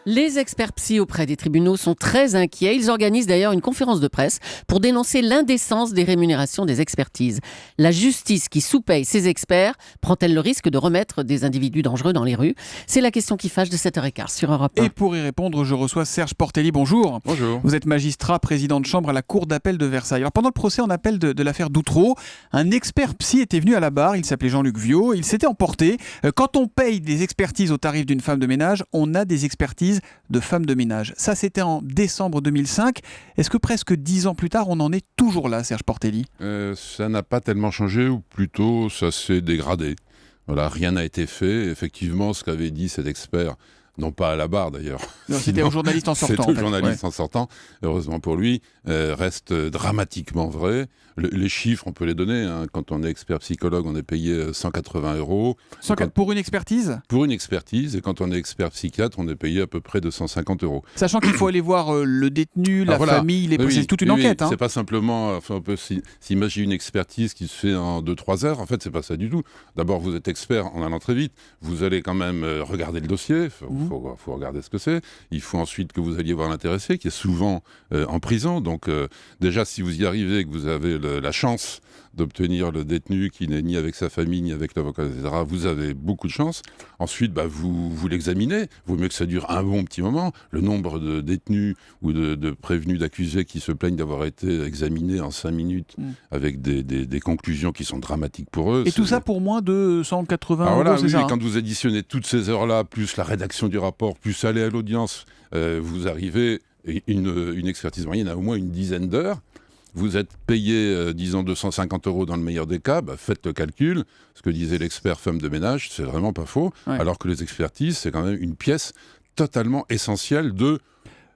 Les experts psy auprès des tribunaux sont très inquiets. Ils organisent d'ailleurs une conférence de presse pour dénoncer l'indécence des rémunérations des expertises. La justice qui sous-paye ses experts prend-elle le risque de remettre des individus dangereux dans les rues? C'est la question qui fâche de 7h15 sur Europe 1. Et pour y répondre, je reçois Serge Portelli. Bonjour. Bonjour. Vous êtes magistrat, président de chambre à la Cour d'appel de Versailles. Alors pendant le procès en appel de l'affaire Doutreau, un expert psy était venu à la barre. Il s'appelait Jean-Luc Viaud. Il s'était emporté. Quand on paye des expertises au tarif d'une femme de ménage, on a des expertises de femmes de ménage. Ça, c'était en décembre 2005. Est-ce que presque 10 ans plus tard, on en est toujours là, Serge Portelli? Ça n'a pas tellement changé, ou plutôt ça s'est dégradé. Voilà, rien n'a été fait. Effectivement, ce qu'avait dit cet expert, non pas à la barre d'ailleurs. Non, c'était au journaliste en sortant. C'était au journaliste en sortant, heureusement pour lui, reste dramatiquement vrai. Les chiffres, on peut les donner. Quand on est expert psychologue, on est payé 180 €. Pour une expertise? Pour une expertise. Et quand on est expert psychiatre, on est payé à peu près 250 €. Sachant qu'il faut aller voir le détenu, la famille, c'est toute une enquête. C'est pas simplement, on peut s'imaginer une expertise qui se fait en 2-3 heures. En fait, c'est pas ça du tout. D'abord, vous êtes expert en allant très vite. Vous allez quand même regarder le dossier. Il faut regarder ce que c'est. Il faut ensuite que vous alliez voir l'intéressé, qui est souvent en prison. Donc, déjà, si vous y arrivez, que vous avez la chance d'obtenir le détenu qui n'est ni avec sa famille, ni avec l'avocat, etc., vous avez beaucoup de chance. Ensuite, vous l'examinez. Il vaut mieux que ça dure un bon petit moment. Le nombre de détenus ou de prévenus, d'accusés qui se plaignent d'avoir été examinés en 5 minutes avec des conclusions qui sont dramatiques pour eux. Et tout ça pour moins de 180 €, c'est ça, quand vous additionnez toutes ces heures-là, plus la rédaction du rapport, plus aller à l'audience, vous arrivez, une expertise moyenne à au moins une dizaine d'heures. Vous êtes payé, disons, 250 € dans le meilleur des cas, faites le calcul. Ce que disait l'expert femme de ménage, c'est vraiment pas faux. Ouais. Alors que les expertises, c'est quand même une pièce totalement essentielle de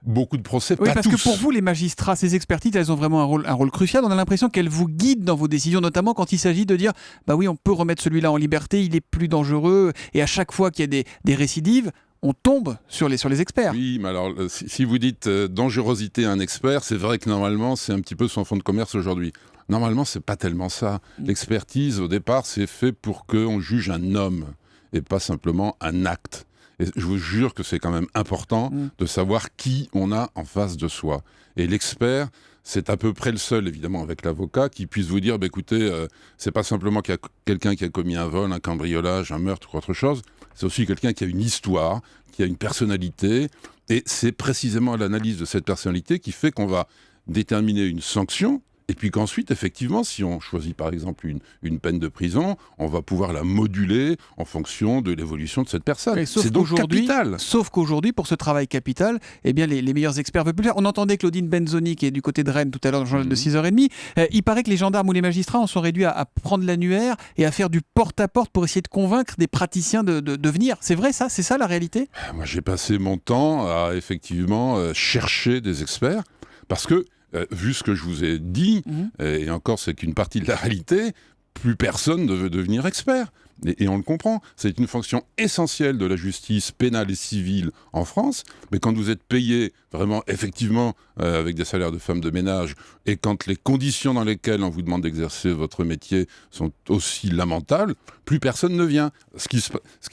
beaucoup de procès, oui, pas parce tous. Que pour vous, les magistrats, ces expertises, elles ont vraiment un rôle crucial. On a l'impression qu'elles vous guident dans vos décisions, notamment quand il s'agit de dire oui, on peut remettre celui-là en liberté, il est plus dangereux. Et à chaque fois qu'il y a des récidives, on tombe sur les experts. Oui, mais alors, si vous dites dangerosité à un expert, c'est vrai que normalement, c'est un petit peu son fonds de commerce aujourd'hui. Normalement, c'est pas tellement ça. L'expertise, au départ, c'est fait pour qu'on juge un homme et pas simplement un acte. Et je vous jure que c'est quand même important de savoir qui on a en face de soi. Et l'expert, c'est à peu près le seul, évidemment, avec l'avocat, qui puisse vous dire, écoutez, c'est pas simplement qu'il y a quelqu'un qui a commis un vol, un cambriolage, un meurtre ou autre chose, c'est aussi quelqu'un qui a une histoire, qui a une personnalité, et c'est précisément l'analyse de cette personnalité qui fait qu'on va déterminer une sanction, et puis qu'ensuite, effectivement, si on choisit par exemple une peine de prison, on va pouvoir la moduler en fonction de l'évolution de cette personne. C'est donc capital. Sauf qu'aujourd'hui, pour ce travail capital, les meilleurs experts veulent plus faire. On entendait Claudine Benzoni, qui est du côté de Rennes tout à l'heure dans le journal de 6h30. Il paraît que les gendarmes ou les magistrats en sont réduits à prendre l'annuaire et à faire du porte-à-porte pour essayer de convaincre des praticiens de venir. C'est vrai ça? C'est ça la réalité? Moi, j'ai passé mon temps à effectivement chercher des experts parce que vu ce que je vous ai dit, et encore c'est qu'une partie de la réalité, plus personne ne veut devenir expert. Et on le comprend, c'est une fonction essentielle de la justice pénale et civile en France, mais quand vous êtes payé vraiment effectivement avec des salaires de femmes de ménage, et quand les conditions dans lesquelles on vous demande d'exercer votre métier sont aussi lamentables, plus personne ne vient. Ce qui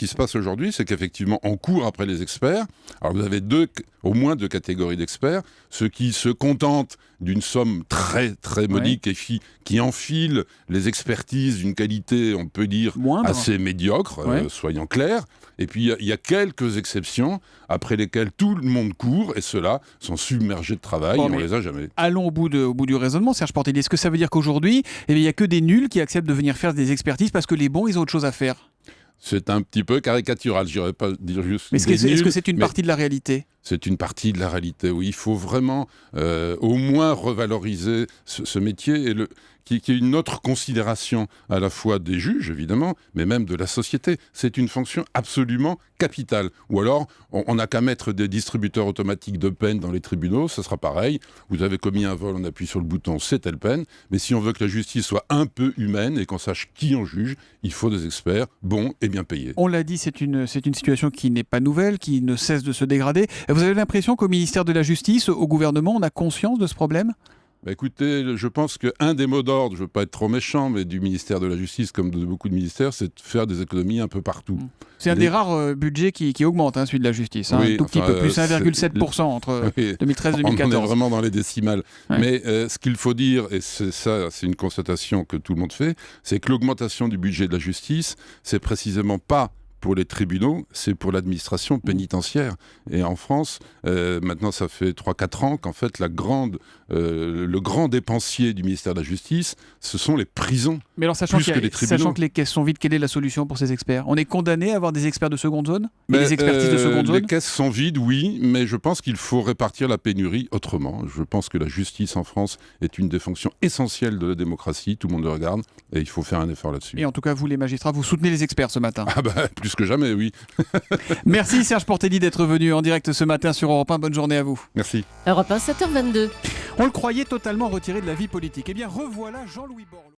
se passe aujourd'hui, c'est qu'effectivement on court après les experts. Alors vous avez au moins deux catégories d'experts, ceux qui se contentent d'une somme très très modique et qui enfilent les expertises d'une qualité, on peut dire, moindre, assez médiocre, soyons clairs. Et puis il y a quelques exceptions après lesquelles tout le monde court, et ceux-là sont submergés de travail, et on les a jamais. Allons au bout du raisonnement, Serge Portelli. Est-ce que ça veut dire qu'aujourd'hui, il n'y a que des nuls qui acceptent de venir faire des expertises parce que les bons, ils ont autre chose à faire? C'est un petit peu caricatural, je n'irais pas dire juste. Mais est-ce que c'est une partie de la réalité? C'est une partie de la réalité, oui. Il faut vraiment au moins revaloriser ce métier et qui est une autre considération à la fois des juges, évidemment, mais même de la société. C'est une fonction absolument capitale. Ou alors, on n'a qu'à mettre des distributeurs automatiques de peine dans les tribunaux, ça sera pareil. Vous avez commis un vol, on appuie sur le bouton, c'est telle peine. Mais si on veut que la justice soit un peu humaine et qu'on sache qui on juge, il faut des experts bons et bien payés. On l'a dit, c'est une situation qui n'est pas nouvelle, qui ne cesse de se dégrader. Vous avez l'impression qu'au ministère de la Justice, au gouvernement, on a conscience de ce problème ? Bah écoutez, je pense qu'un des mots d'ordre, je ne veux pas être trop méchant, mais du ministère de la Justice, comme de beaucoup de ministères, c'est de faire des économies un peu partout. C'est un des rares budgets qui augmente, celui de la justice. Oui, un tout petit peu, plus c'est- 1,7% entre Oui, 2013 et on en 2014. est vraiment dans les décimales. Ouais. Mais ce qu'il faut dire, et c'est une constatation que tout le monde fait, c'est que l'augmentation du budget de la justice, c'est précisément pas pour les tribunaux, c'est pour l'administration pénitentiaire. Et en France, maintenant ça fait 3-4 ans qu'en fait le grand dépensier du ministère de la Justice, ce sont les prisons. Mais alors, sachant que les caisses sont vides, quelle est la solution pour ces experts? On est condamné à avoir des experts de seconde zone et des expertises de seconde zone? Les caisses sont vides, oui, mais je pense qu'il faut répartir la pénurie autrement. Je pense que la justice en France est une des fonctions essentielles de la démocratie, tout le monde le regarde, et il faut faire un effort là-dessus. Et en tout cas, vous les magistrats, vous soutenez les experts ce matin. Ah bah, plus que jamais, oui. Merci Serge Portelli d'être venu en direct ce matin sur Europe 1. Bonne journée à vous. Merci. Europe 1, 7h22. On le croyait totalement retiré de la vie politique. Eh bien, revoilà Jean-Louis Borloo.